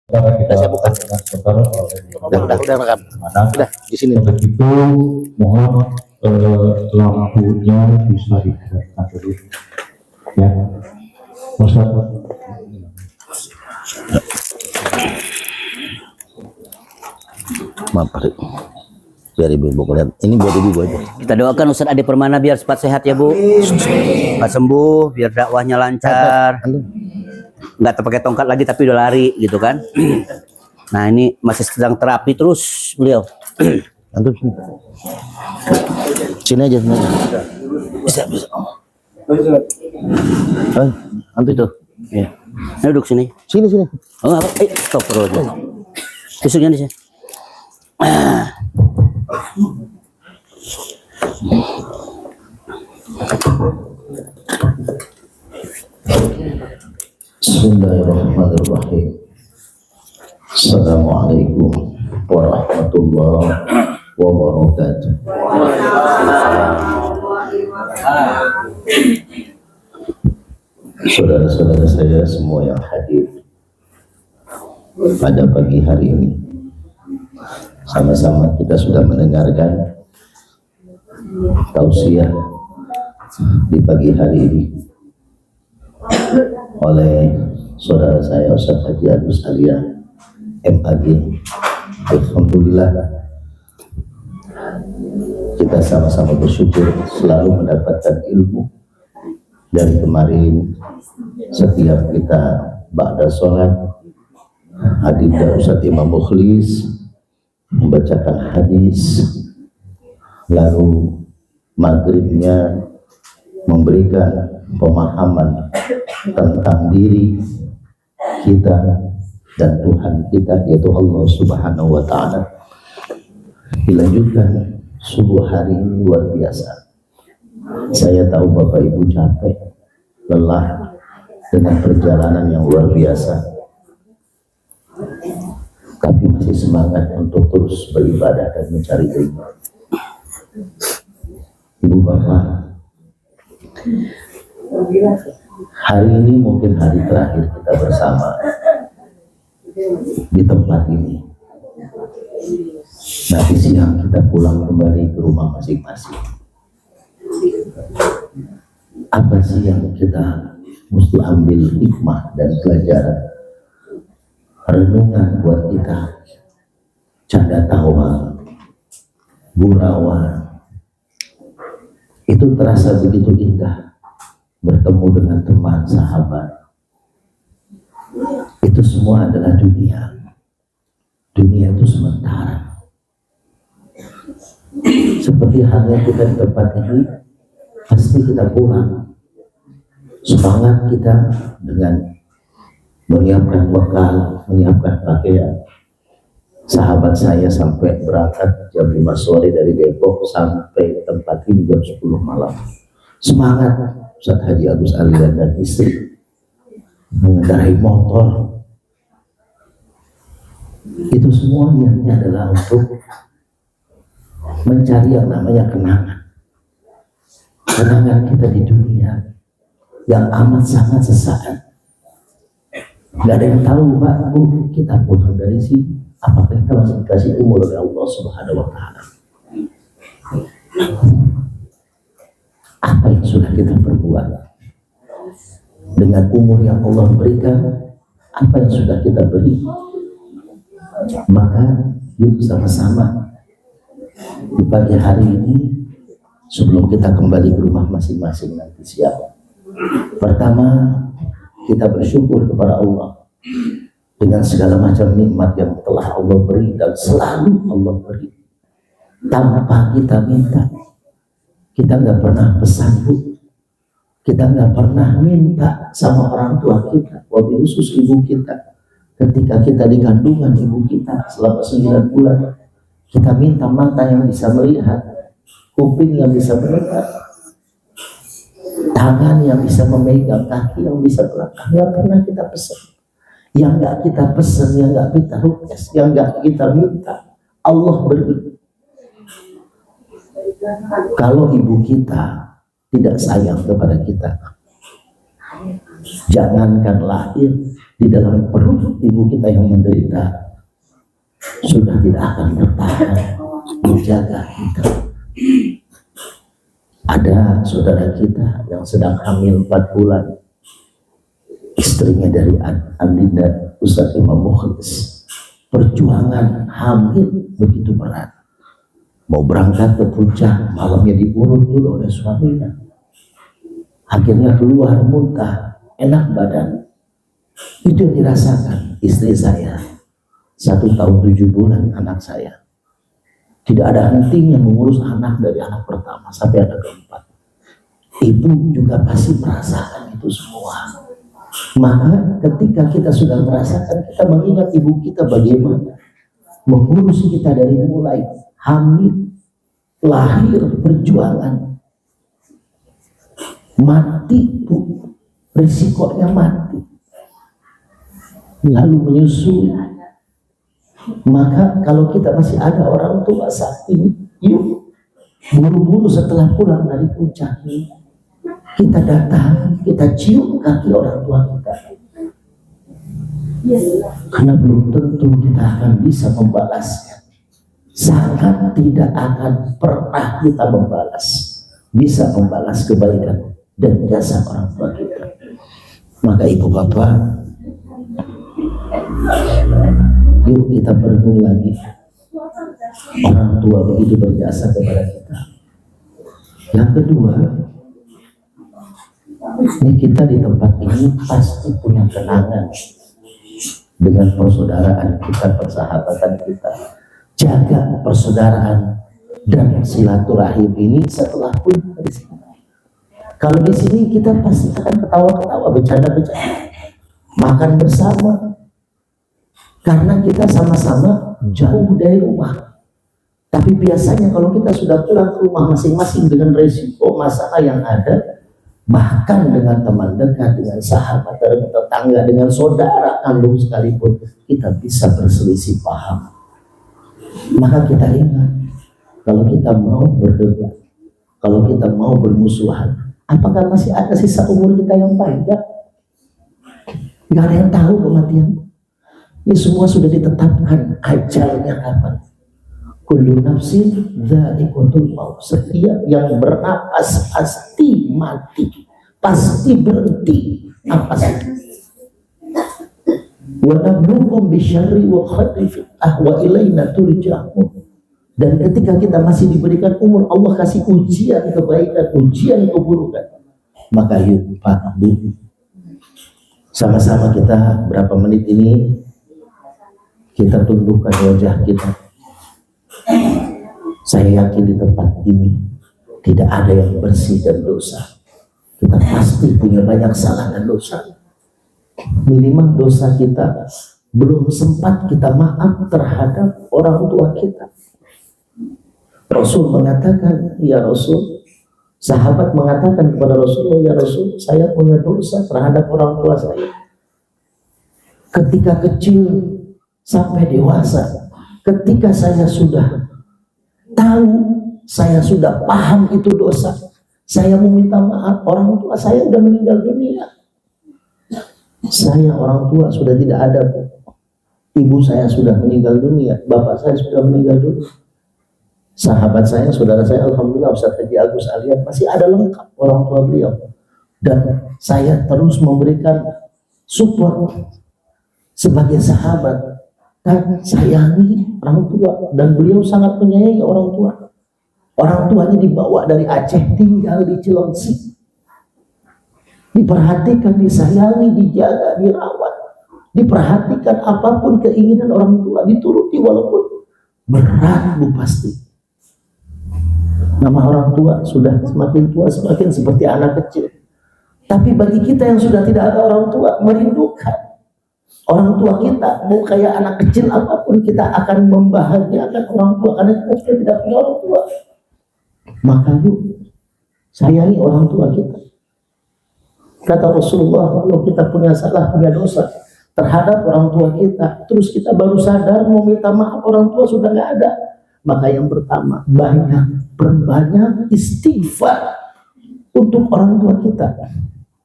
Udah saya buka. Udah rekam. Udah di sini. Begitu mohon lampunya bisa dihidupkan dulu. Ya, Ustaz. Maaf, biar ibu lihat. Ini buat ibu aja. Kita doakan Ustaz Ade Permana biar cepat sehat ya Bu. Cepat sembuh, biar dakwahnya lancar. Nggak terpakai tongkat lagi tapi udah lari gitu kan. Nah ini masih sedang terapi terus beliau. Antum sini aja. Bisa. Antum itu. Ya. Nah, duduk sini. Sini. Oh apa? Stop terus. Tusuknya di sini. Bismillahirrahmanirrahim. Assalamualaikum warahmatullahi wabarakatuh. Saudara-saudara saya semua yang hadir pada pagi hari ini, sama-sama kita sudah mendengarkan tausiah di pagi hari ini oleh saudara saya Ustaz Haji Agus Alia MAG. Alhamdulillah kita sama-sama bersyukur selalu mendapatkan ilmu. Dari kemarin setiap kita ba'da sholat hadirnya Ustaz Imam Mukhlis membacakan hadis, lalu maghribnya memberikan pemahaman tentang diri kita dan Tuhan kita yaitu Allah Subhanahu wa Ta'ala. Dilanjutkan subuh hari ini luar biasa. Saya tahu Bapak Ibu capek, lelah dengan perjalanan yang luar biasa, tapi masih semangat untuk terus beribadah dan mencari ilmu. Ibu Bapak, hari ini mungkin hari terakhir kita bersama di tempat ini. Nanti siang kita pulang kembali ke rumah masing-masing. Apa sih yang kita mesti ambil hikmah dan pelajaran, renungan buat kita, canda tawa, gurauan, itu terasa begitu indah. Bertemu dengan teman, sahabat, itu semua adalah dunia. Dunia itu sementara. Seperti halnya kita di tempat ini, pasti kita pulang. Semangat kita dengan menyiapkan bekal, menyiapkan pakaian. Sahabat saya sampai berangkat jam 5 sore dari Depok sampai tempat ini jam 10 malam. Semangat Ustaz Haji Agus Alia dan istri mengendarai motor. Itu semua niatnya adalah untuk mencari yang namanya kenangan. Kenangan kita di dunia yang amat sangat sesaat. Gak ada yang tahu Pak, kita pulang dari sini, apakah kita masih dikasih umur oleh Allah Subhanahu wa Ta'ala? Apa yang sudah kita perbuat dengan umur yang Allah berikan? Apa yang sudah kita beri? Maka yuk sama-sama di pagi hari ini, sebelum kita kembali ke rumah masing-masing nanti siang, pertama kita bersyukur kepada Allah dengan segala macam nikmat yang telah Allah beri dan selalu Allah beri tanpa kita minta. Kita nggak pernah pesan Bu, kita nggak pernah minta sama orang tua kita, wabil khusus ibu kita. Ketika kita di kandungan ibu kita selama 9 bulan, kita minta mata yang bisa melihat, kuping yang bisa mendengar, tangan yang bisa memegang, kaki yang bisa melangkah. Nggak pernah kita pesan. Yang nggak kita pesan, yang nggak kita request, yang nggak kita minta, Allah beri. Kalau ibu kita tidak sayang kepada kita, jangankan lahir, di dalam perut ibu kita yang menderita sudah tidak akan bertahan menjaga kita. Ada saudara kita yang sedang hamil 4 bulan, istrinya dari Adinda Ustaz Imam Mukhlis. Perjuangan hamil begitu berat, mau berangkat ke puncak, malamnya diurut dulu oleh suaminya, akhirnya keluar muntah, enak badan. Itu yang dirasakan istri saya. 1 tahun 7 bulan anak saya, tidak ada hentinya mengurus anak dari anak pertama sampai anak keempat. Ibu juga pasti merasakan itu semua. Maka ketika kita sudah merasakan, kita mengingat ibu kita bagaimana mengurus kita dari mulai hamil, lahir, perjuangan, mati bu, risikonya mati, lalu menyusui. Maka kalau kita masih ada orang tua saat ini, yuk buru-buru setelah pulang dari puncak ini, kita datang, kita cium kaki orang tua kita. Karena belum tentu kita akan bisa membalasnya. Sangat tidak akan pernah kita bisa membalas kebaikan dan jasa orang tua kita. Maka ibu bapak, yuk kita berenung lagi. Orang tua begitu berjasa kepada kita. Yang kedua, ini kita di tempat ini pasti punya kenangan dengan persaudaraan kita, persahabatan kita. Jaga persaudaraan dan silaturahim ini setelah pun di sini. Kalau di sini kita pasti akan ketawa-ketawa, bercanda-bercanda, makan bersama, karena kita sama-sama jauh dari rumah. Tapi biasanya kalau kita sudah pulang ke rumah masing-masing dengan resiko masalah yang ada, bahkan dengan teman dekat, dengan sahabat, dengan tetangga, dengan saudara kandung sekalipun, kita bisa berselisih paham. Maka kita ingat, kalau kita mau berdebat, kalau kita mau bermusuhan, apakah masih ada sisa umur kita yang panjang? Gak ada yang tahu kematian. Ini semua sudah ditetapkan ajalnya kapan. Kullu nafsin dha'iqatul maut. Setiap yang bernapas pasti mati, pasti berhenti napas. Wa nabluukum bisyarri wa khairi fitnah wa ilaina turja'un. Dan ketika kita masih diberikan umur, Allah kasih ujian kebaikan, ujian keburukan. Maka yuk Pak Bu, sama-sama kita berapa menit ini kita tundukkan wajah kita. Saya yakin di tempat ini tidak ada yang bersih dan dosa. Kita pasti punya banyak salah dan dosa. Minimal dosa kita belum sempat kita maaf terhadap orang tua kita. Rasul mengatakan, ya Rasul, sahabat mengatakan kepada Rasulullah, ya Rasul, saya punya dosa terhadap orang tua saya. Ketika kecil sampai dewasa, ketika saya sudah tahu, saya sudah paham itu dosa, saya meminta maaf. Orang tua saya sudah meninggal dunia. Saya orang tua sudah tidak ada. Ibu saya sudah meninggal dunia, bapak saya sudah meninggal dunia. Sahabat saya, saudara saya, alhamdulillah Ustaz Haji Agus Alian masih ada lengkap orang tua beliau. Dan saya terus memberikan support sebagai sahabat dan sayangi orang tua, dan beliau sangat menyayangi orang tua. Orang tuanya dibawa dari Aceh, tinggal di Cilengsi, diperhatikan, disayangi, dijaga, dirawat, diperhatikan. Apapun keinginan orang tua dituruti, walaupun berat Bu pasti. Nama orang tua sudah semakin tua, semakin seperti anak kecil. Tapi bagi kita yang sudah tidak ada orang tua, merindukan orang tua kita, mau kayak anak kecil apapun, kita akan membahagiakan orang tua karena kita sudah tidak punya orang tua. Maka yuk sayangi orang tua kita. Kata Rasulullah, kalau kita punya salah, punya dosa terhadap orang tua kita, terus kita baru sadar mau minta maaf, orang tua sudah nggak ada, maka yang pertama, perbanyak istighfar untuk orang tua kita.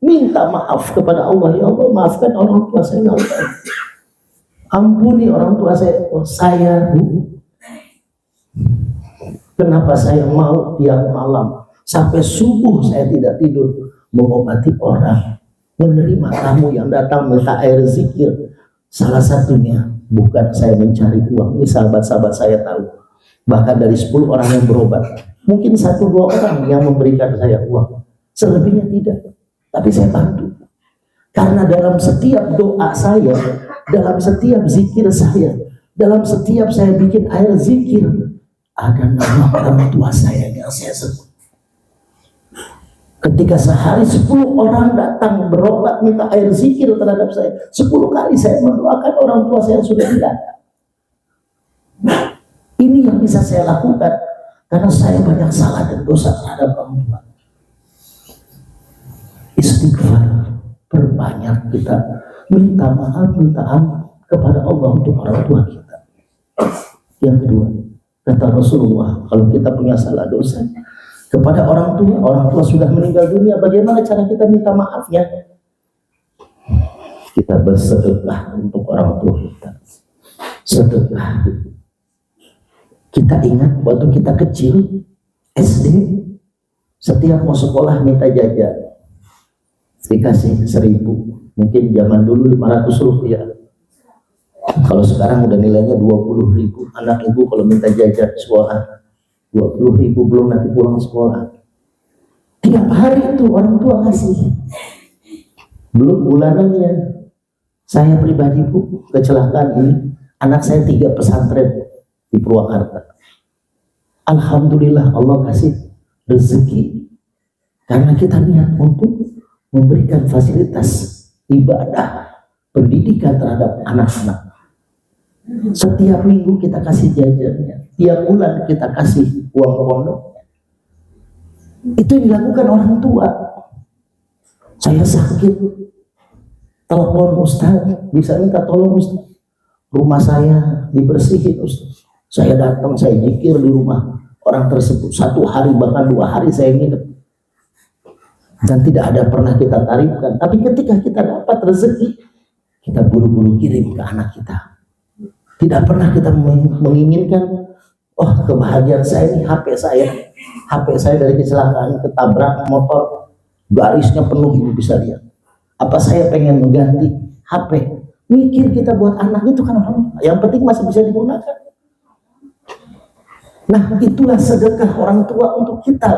minta maaf kepada Allah. Ya Allah, maafkan orang tua saya, ya Allah. Ampuni orang tua saya. Oh, saya, Bu, kenapa saya mau tiap malam sampai subuh saya tidak tidur mengobati orang, menerima tamu yang datang minta air zikir. Salah satunya bukan saya mencari uang. Ini sahabat-sahabat saya tahu. Bahkan dari 10 orang yang berobat, mungkin 1-2 orang yang memberikan saya uang. Selebihnya tidak. Tapi saya bantu. Karena dalam setiap doa saya, dalam setiap zikir saya, dalam setiap saya bikin air zikir, ada nama orang tua saya yang saya sebut. Ketika sehari 10 orang datang berobat minta air zikir terhadap saya, 10 kali saya mendoakan orang tua saya yang sudah tidak ada. Nah, ini yang bisa saya lakukan karena saya banyak salah dan dosa terhadap orang tua. Istighfar, perbanyak kita minta maaf, minta ampun kepada Allah untuk orang tua kita. Yang kedua, kata Rasulullah, kalau kita punya salah dosa kepada orang tua sudah meninggal dunia, bagaimana cara kita minta maafnya? Kita bersedekah untuk orang tua kita. Sedekah. Kita ingat waktu kita kecil, SD, setiap mau sekolah minta jajan, dikasih 1.000, mungkin zaman dulu 500 rupiah. Kalau sekarang udah nilainya 20.000. Anak ibu kalau minta jajan sekolah 20.000, belum nanti pulang sekolah. Tiap hari itu orang tua ngasih, belum bulanannya. Saya pribadi, Bu, kecelakaan ini, anak saya 3 pesantren di Purwakarta. Alhamdulillah Allah kasih rezeki karena kita niat untuk memberikan fasilitas ibadah, pendidikan terhadap anak-anak. Setiap minggu kita kasih jajannya, tiap bulan kita kasih uang pondok. Itu yang dilakukan orang tua. Saya sakit, telepon Ustaz, bisa minta tolong Ustaz, rumah saya dibersihin Ustaz. Saya datang, saya zikir di rumah orang tersebut 1 hari bahkan 2 hari saya nginep. Dan tidak ada pernah kita tarifkan. Tapi ketika kita dapat rezeki, kita buru-buru kirim ke anak kita. Tidak pernah kita menginginkan, oh kebahagiaan saya ini HP saya dari kecelakaan ketabrak motor, garisnya penuh, ibu bisa lihat. Apa saya pengen mengganti HP? Mikir kita buat anak itu kan orang, yang penting masih bisa digunakan. Nah, itulah sedekah orang tua untuk kita.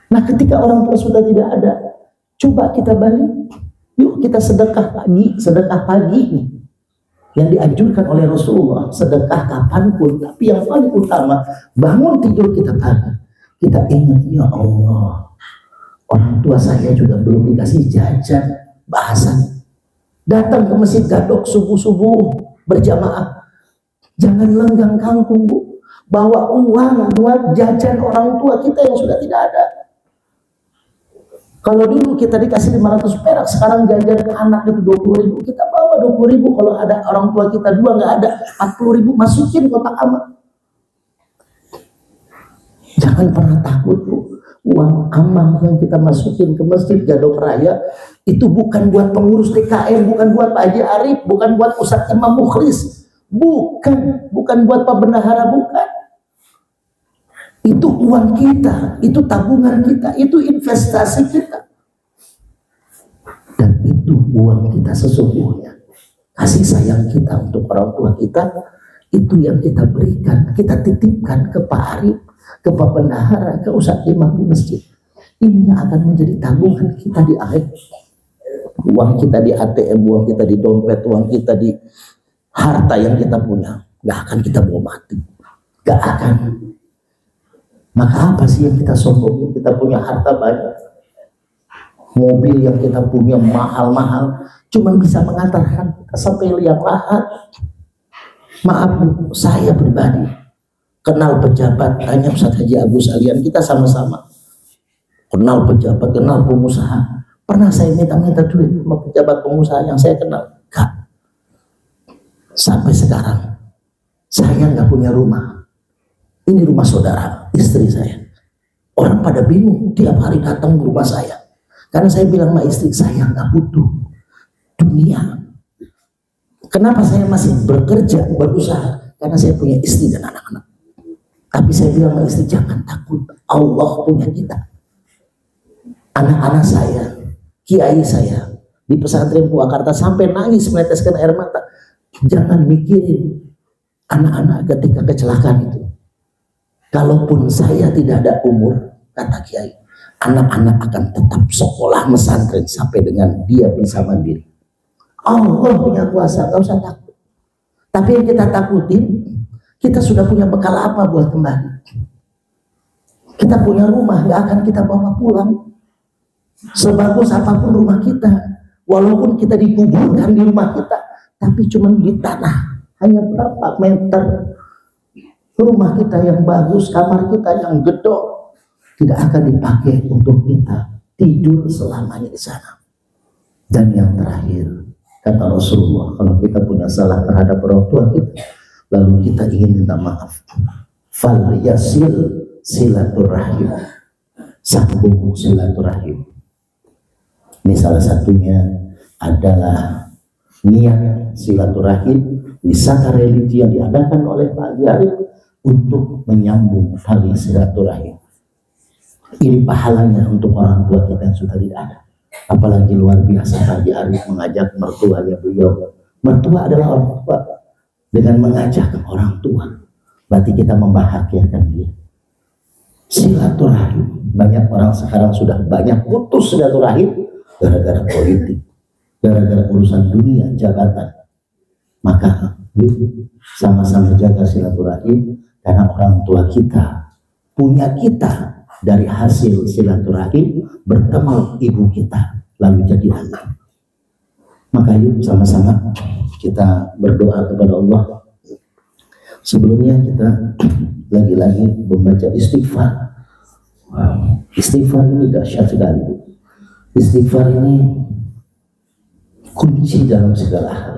Nah, ketika orang tua sudah tidak ada, coba kita balik. Yuk kita sedekah pagi nih. Yang dianjurkan oleh Rasulullah, sedekah kapanpun. Tapi yang paling utama, bangun tidur kita pagi, kita ingat, ya Allah, orang tua saya juga belum dikasih jajan, bahasan. Datang ke masjid Gadok subuh-subuh berjamaah. Jangan lenggang kangkung, Bu. Bawa uang buat jajan orang tua kita yang sudah tidak ada. Kalau dulu kita dikasih 500 perak, sekarang jajan anak itu 20.000. Kita bawa 20.000, kalau ada orang tua kita 2 nggak ada, 40.000 masukin kotak amal. Jangan pernah takut, Bu. Uang amal yang kita masukin ke masjid Gadok Raya itu bukan buat pengurus TKM, bukan buat Pak Haji Arif, bukan buat Ustadz Imam Mukhlis, bukan buat Pak Bendahara, bukan. Itu uang kita, itu tabungan kita, itu investasi kita. Dan itu uang kita sesungguhnya. Kasih sayang kita untuk orang tua kita, itu yang kita berikan, kita titipkan ke Pak Arif, ke Pak Bendahara, ke Ustadz Imam di masjid. Ini yang akan menjadi tabungan kita di akhir. Uang kita di ATM, uang kita di dompet, uang kita di harta yang kita punya, gak akan kita bawa mati. Gak akan. Maka apa sih yang kita sombongin? Kita punya harta banyak, mobil yang kita punya mahal-mahal, cuman bisa mengantarkan kita sampai liang lahat. Maaf, Bu, saya pribadi kenal pejabat, tanya Ustaz Haji Agus Alian, kita sama-sama kenal pejabat, kenal pengusaha. Pernah saya minta duit sama pejabat pengusaha yang saya kenal? Gak. Sampai sekarang saya nggak punya rumah. Ini rumah saudara istri saya. Orang pada bingung, tiap hari datang ke rumah saya Karena saya bilang sama istri, saya nggak butuh dunia. Kenapa saya masih bekerja, berusaha? Karena saya punya istri dan anak-anak. Tapi saya bilang sama istri, jangan takut, Allah punya kita. Anak-anak saya, kiai saya di pesantren Purwakarta sampai nangis meneteskan air mata. Jangan mikirin anak-anak ketika kecelakaan itu. Kalaupun saya tidak ada umur, kata kiai, anak-anak akan tetap sekolah pesantren sampai dengan dia bisa mandiri. Allah punya kuasa, gak usah takut. Tapi yang kita takutin, kita sudah punya bekal apa buat kembali? Kita punya rumah, gak akan kita bawa pulang. Sebagus apapun rumah kita, walaupun kita dikuburkan di rumah kita, tapi cuma di tanah, hanya berapa meter. Rumah kita yang bagus, kamar kita yang gedor, tidak akan dipakai untuk kita tidur selamanya di sana. Dan yang terakhir, kata Rasulullah, kalau kita punya salah terhadap orang tua kita, lalu kita ingin minta maaf, fal yasil silaturahim, sambung silaturahim. Ini salah satunya adalah niat silaturahim, wisata religi yang diadakan oleh Pak Haji Arif untuk menyambung tali silaturahim. Ini pahalanya untuk orang tua kita yang sudah tidak ada. Apalagi luar biasa Pak Haji Arif mengajak mertuanya beliau. Mertua adalah orang tua. Dengan mengajak orang tua, berarti kita membahagiakan dia. Silaturahim. Banyak orang sekarang sudah banyak putus silaturahim gara-gara politik, gara-gara urusan dunia, jabatan. Maka yuk sama-sama jaga silaturahim, karena orang tua kita punya kita dari hasil silaturahim bertemu ibu kita lalu jadi anak. Maka yuk sama-sama kita berdoa kepada Allah. Sebelumnya kita lagi-lagi membaca istighfar. Istighfar ini dahsyat sekali. Istighfar ini kunci dalam segala hal.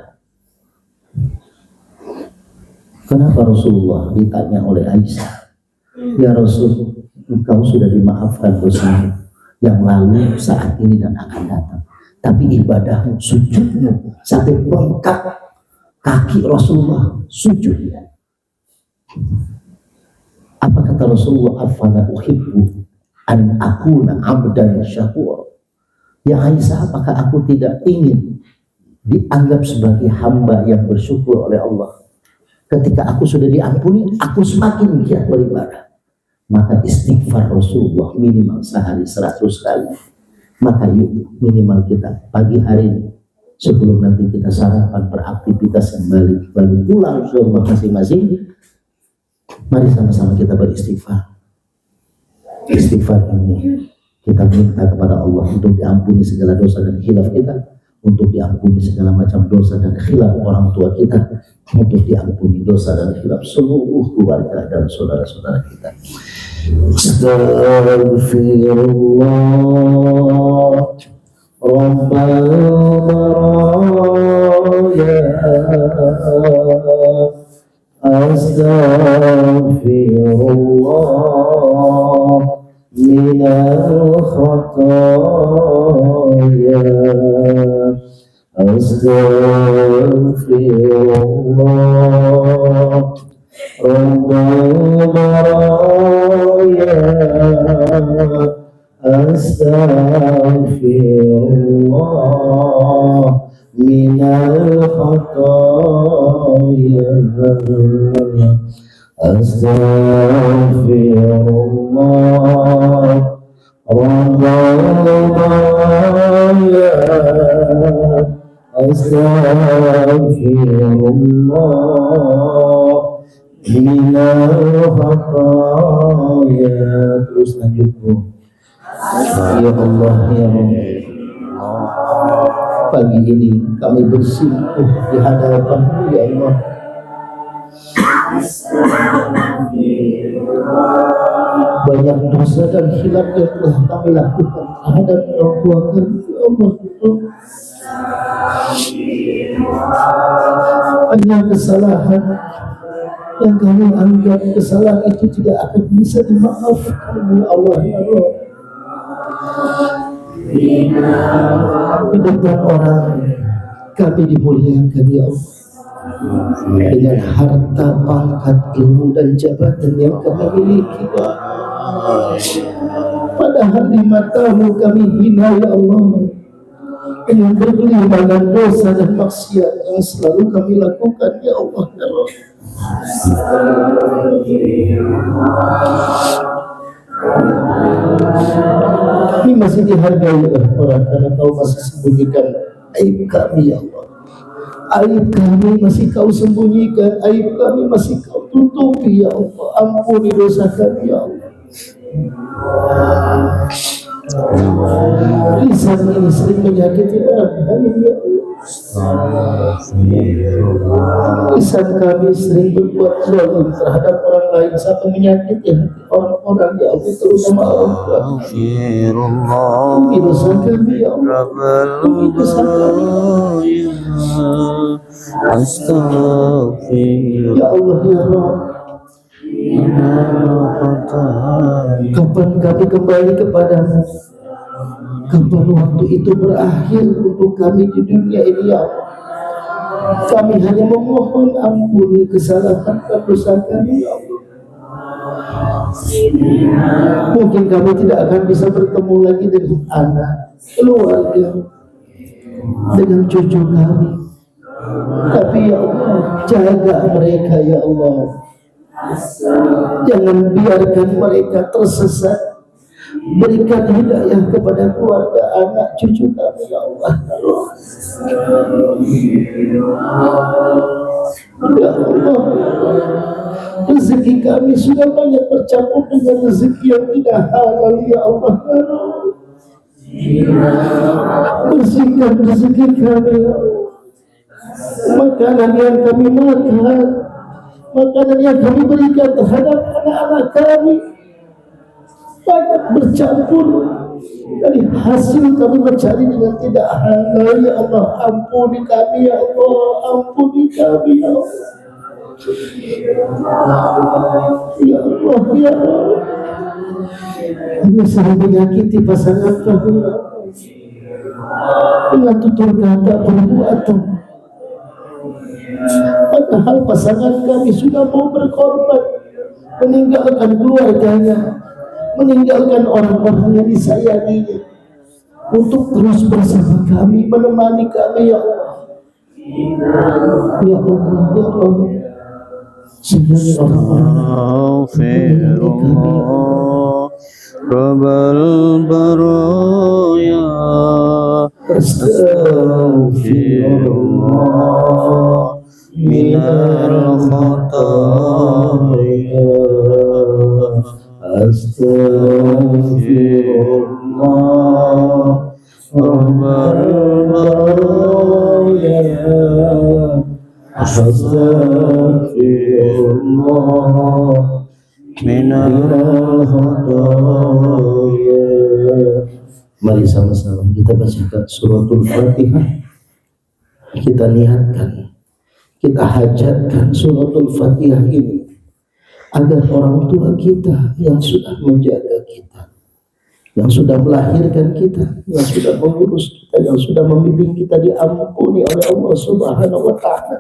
Kenapa Rasulullah ditanya oleh Aisyah, ya Rasul, engkau sudah dimaafkan dosa yang lalu, saat ini dan akan datang, tapi ibadahmu, sujudmu sampai bengkak kaki Rasulullah sujud. Apa kata Rasulullah? Afala uhibbu an akuna abdan syakur. Ya Aisyah, apakah aku tidak ingin dianggap sebagai hamba yang bersyukur oleh Allah? Ketika aku sudah diampuni, aku semakin giat beribadah. Maka istighfar Rasulullah minimal sehari 100 kali. Maka yuk minimal kita pagi hari ini, sebelum nanti kita sarapan beraktivitas kembali, lalu pulang ke rumah masing-masing, mari sama-sama kita beristighfar. Istighfar ini kita minta kepada Allah untuk diampuni segala dosa dan khilaf kita, untuk diampuni segala macam dosa dan khilaf orang tua kita, untuk diampuni dosa dan khilaf seluruh keluarga dan saudara-saudara kita. Astaghfirullah Rabbal baraya, astaghfirullah minal khataya, astaghfirullah Rabbal baraya, astaghfirullah minal khataya, astaghfirullah Rabbal baraya, astaghfirullah minal khataya. Terus lanjutku. Ya Allah, ya Rabbi, pagi ini kami bersimpuh di hadapan-Mu ya Allah. Banyak dosa dan khilaf yang telah kami lakukan terhadap orang tua kami ya Allah. Banyak kesalahan yang kami anggap kesalahan itu tidak akan bisa dimaafkan oleh Allah ya Allah. Di depan orang kami dimuliakan ya Allah dengan harta, pangkat, ilmu dan jabatan yang kami miliki ya Allah. Padahal di matamu kami hina ya Allah dengan bergelimpangan dosa dan maksiat yang selalu kami lakukan ya Allah ya Allah. Kami masih dihargai oleh orang karena kau masih sembunyikan aib kami ya Allah. Aib kami masih kau sembunyikan, aib kami masih kau tutupi ya Allah. Ampuni dosa kami ya Allah. Lisan ini sering menyakiti orang lain ya Allah. Lisan kami sering berbuat zalim terhadap orang lain sampai menyakiti hati orang-orang ya Allah, terutama orang tua. Ampuni dosa kami ya Allah. Ampuni dosa kami ya Allah ya Allah. Kapan kami kembali kepadamu? Kapan waktu itu berakhir untuk kami di dunia ini ya Allah? Kami hanya memohon ampuni kesalahan dan dosa kami ya Allah. Mungkin kami tidak akan bisa bertemu lagi dengan anak, keluarga, dengan cucu kami. Tapi ya Allah, jaga mereka ya Allah. Jangan biarkan mereka tersesat. Berikan hidayah kepada keluarga, anak, cucu kami ya Allah. Ya Allah, rezeki kami sudah banyak tercampur dengan rezeki yang tidak halal ya Allah. Bersihkan rezeki kami ya Allah. Makanan yang kami makan, makanan yang kami berikan terhadap anak-anak kami banyak bercampur dari hasil kami mencari dengan tidak halal ya Allah. Ampuni kami ya Allah, ampuni kami ya Allah. Ya Allah ya Allah, kami sering menyakiti pasangan kami ya Allah dengan tutur kata, perbuatan. Padahal pasangan kami sudah mau berkorban, meninggalkan keluarganya, meninggalkan orang-orang yang disayanginya untuk terus bersama kami, menemani kami ya Allah. Ya Allah, ya Allah, sayangi orang-orang Rabbal baraya astaghfirullah minal khataya astaghfirullah rabbal baraya astaghfirullah minal khataya. Mari sama-sama kita bacakan suratul Fatihah. Kita niatkan, kita hajatkan suratul Fatihah ini agar orang tua kita yang sudah menjaga kita, yang sudah melahirkan kita, yang sudah mengurus kita, yang sudah membimbing kita diampuni oleh Allah Subhanahu wa Ta'ala.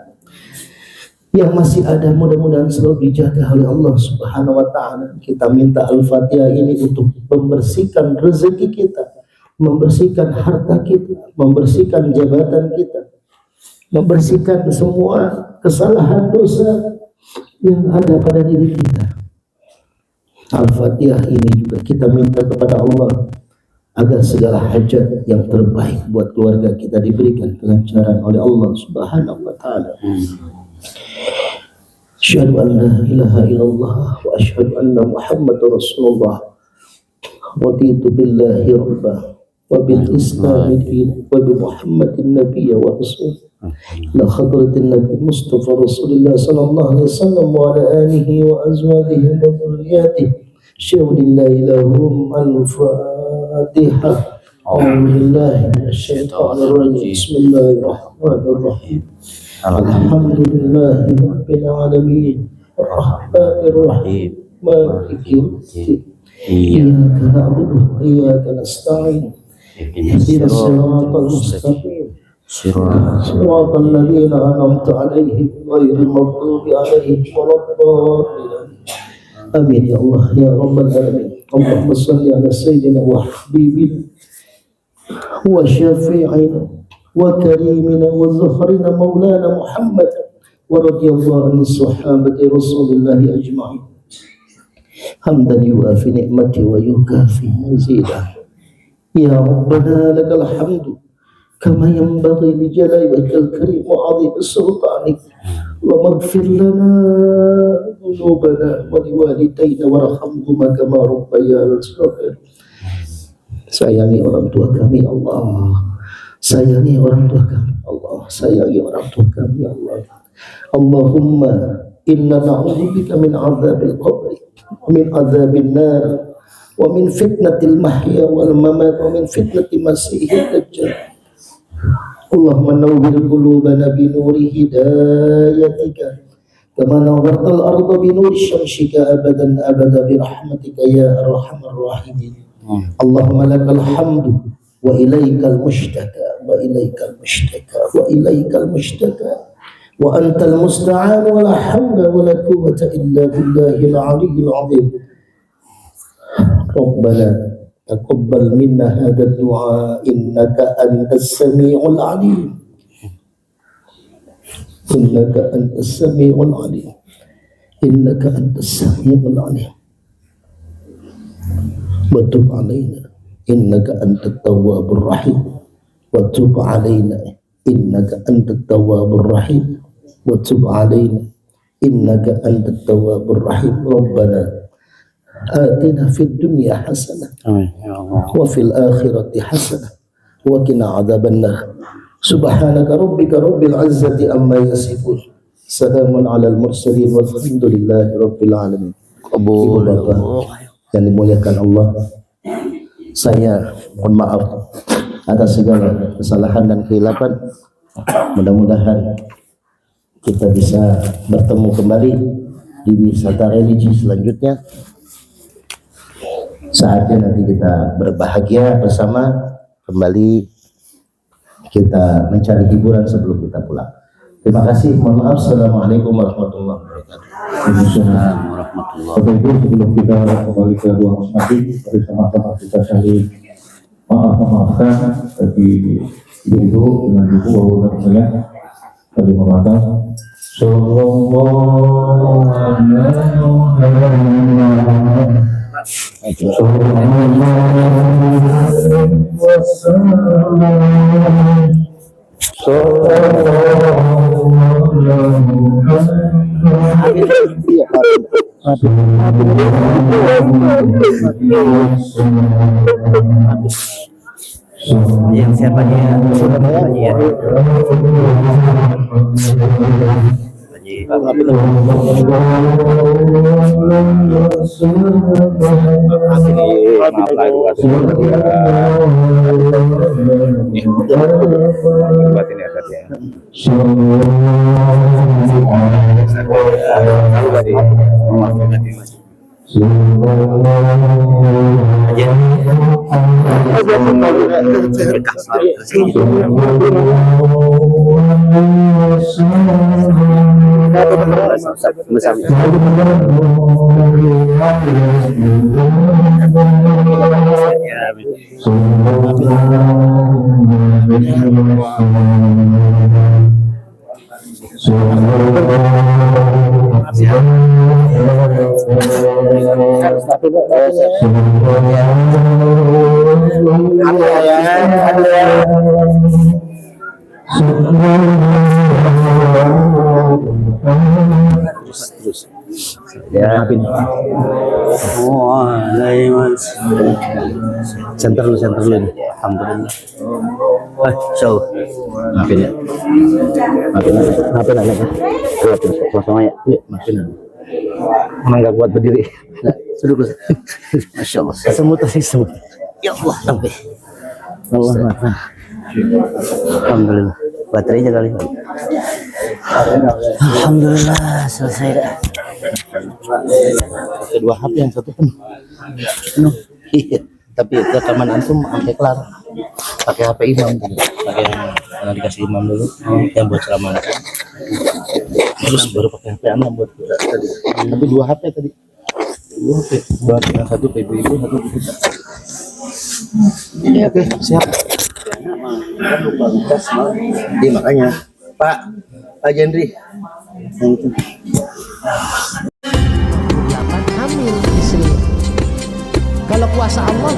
Yang masih ada mudah-mudahan selalu dijaga oleh Allah Subhanahu wa Ta'ala. Kita minta Al-Fatihah ini untuk membersihkan rezeki kita, membersihkan harta kita, membersihkan jabatan kita, membersihkan semua kesalahan dosa yang ada pada diri kita. Al-Fatihah ini juga kita minta kepada Allah agar segala hajat yang terbaik buat keluarga kita diberikan kelancaran oleh Allah Subhanahu wa Ta'ala. Asyhadu an la ilaha illallah wa asyhadu anna Muhammadar Rasulullah. Raditu billahi rabbah wa bil islami dinan wa bi Muhammadin nabiyya wa rasul. La hadratin Nabi Mustafa Rasulullah sallallahu alaihi wasallam wa ala alihi wa azwajihi wa dhurriyyatihi. Syaudillahi lahum al-Fatihah. A'udzu billahi minasyaitonir rajim. Bismillahirrahmanirrahim. Alhamdulillahi rabbil alamin. Ar-Rahmanir Rahim. Maliki yaumiddin. Iyyaka na'budu wa iyyaka nasta'in. اهدنا الصراط المستقيم صراط الذين أنعمت عليهم غير المغضوب عليهم ولا الضالين آمين يا الله يا رب العالمين اللهم صل على سيدنا وحبيبنا وشفيعنا وكريمنا وزهرنا مولانا محمد ورضي الله عن الصحابة رسول الله أجمعين حمدا يوافي نعمتي ويكافي مزيدا يا ربنا لك الحمد كما ينبغي لجلال وجهك الكريم وعظيم سلطانك واغفر لنا ذنوبنا ولوالدينا وارحمهما كما ربيانا صغيرا. Sayangi orang tua kami Allah, sayangi orang tua kami Allah, sayangi orang tua kami Allah. Allahumma inna na'udzubika min adzabil qabri min adzabil nar wa min fitnatil mahya wal mamat wa min fitnati masiihid dajjal. Allahumma nawwir qulubana bi nuri hidayatika kama nawwartal arda bi nuri syamsika abadan abada bi rahmatika ya arhamar rahimin. Allahumma lakal hamdu wa ilaikal mushtaka wa ilaikal mushtaka wa ilaikal mushtaka wa antal musta'an wa la hawla wa la quwwata illa billahil aliyyil azim. Rabbana taqabbal minna hadha ad-du'a innaka antas sami'ul 'alim innaka antas sami'ul 'alim innaka antas sami'ul 'alim wa tub 'alaina innaka antat tawwabur rahim wa tub 'alaina innaka antat tawwabur rahim wa tub 'alaina innaka antat tawwabur rahim. Rabbana atina fid dunya hasanah wa fil akhirati hasanah wa qina adzabannar. Subhanaka rabbika rabbil izzati amma yasifun salamun alal mursalin walhamdulillahi rabbil alamin. Kabul yang dimuliakan Allah, saya mohon maaf atas segala kesalahan dan kehilapan. Mudah-mudahan kita bisa bertemu kembali di wisata religi selanjutnya. Saatnya nanti kita berbahagia bersama, kembali kita mencari hiburan sebelum kita pulang. Terima kasih, mohon maaf. Assalamualaikum warahmatullahi wabarakatuh. Bapak Ibu, sebelum kita kembali ke ruang masing-masing, mari sama-sama kita saling maafkan bagi ibu dengan ibu walaupun saya saling memaafkan. Sallallahu Yang siapa dia? Ya, center dulu ini. Alhamdulillah. So, maafin ya. Maafin aja. Kosong aja. Iya, maafin. Emang nggak kuat berdiri. Duduk. Masya Allah. Semut. Ya Allah, sampai. Allah, alhamdulillah. Baterainya kali. Alhamdulillah, selesai dah. Kedua HP yang satu penuh. Iya, tapi rekaman antum sampai kelar. pakai HP imam dulu, pakai yang dikasih imam dulu, yang buat ceramah. Terus baru pakai HP anak buat kita tadi. Tapi 2 HP tadi. 2 HP. Buat yang satu ke ibu-ibu, satu ke kita. Iya, oke, siap. Kan lupa lukas mah. Iya makanya, Pak Jendri. Yang itu. 8 hamil istri. Kalau kuasa Allah,